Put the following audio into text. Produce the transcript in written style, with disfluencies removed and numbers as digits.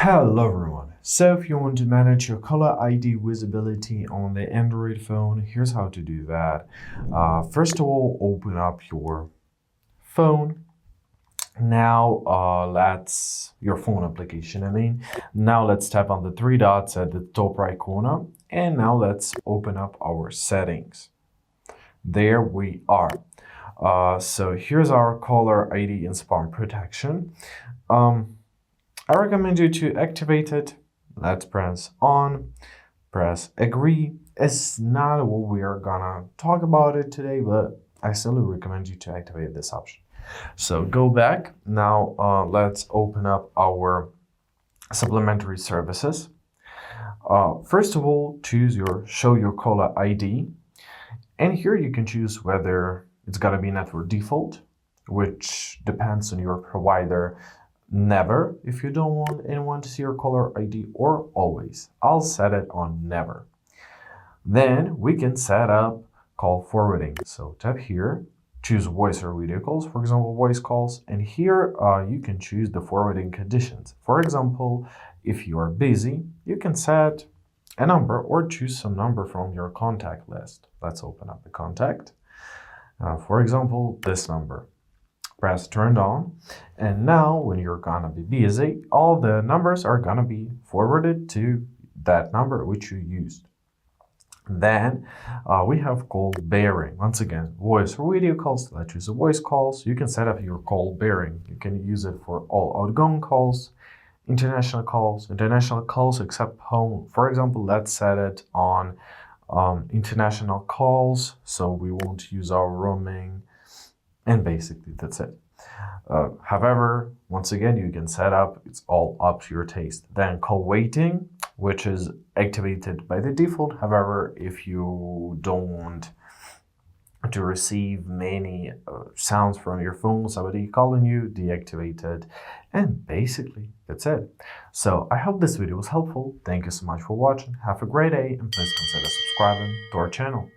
Hello everyone. So if you want to manage your caller ID visibility on the Android phone, here's how to do that. First of all, open up your phone. Now your phone application. Now let's tap on the three dots at the top right corner, and now let's open up our settings. There we are. So here's our caller ID and spam protection. I recommend you to activate it. Let's press on, press agree. It's not what we are gonna talk about it today, but I still recommend you to activate this option. So go back. Now let's open up our supplementary services. First of all, choose show your caller ID. And here you can choose whether it's gonna be network default, which depends on your provider. Never if you don't want anyone to see your caller ID, or always. I'll set it on never. Then we can set up call forwarding. So tap here, choose voice or video calls, for example, voice calls. And here you can choose the forwarding conditions. For example, if you are busy, you can set a number or choose some number from your contact list. Let's open up the contact. For example, this number. Press turned on, and now when you're gonna be busy, all the numbers are gonna be forwarded to that number which you used. Then we have call bearing. Once again, voice or video calls. Let's choose the voice calls. You can set up your call bearing. You can use it for all outgoing calls, international calls except home. For example, let's set it on international calls, so we won't use our roaming. And basically, that's it. However, once again, you can set up, it's all up to your taste. Then call waiting, which is activated by the default. However, if you don't want to receive many sounds from your phone, somebody calling you, deactivate it. And basically, that's it. So I hope this video was helpful. Thank you so much for watching. Have a great day, and please consider subscribing to our channel.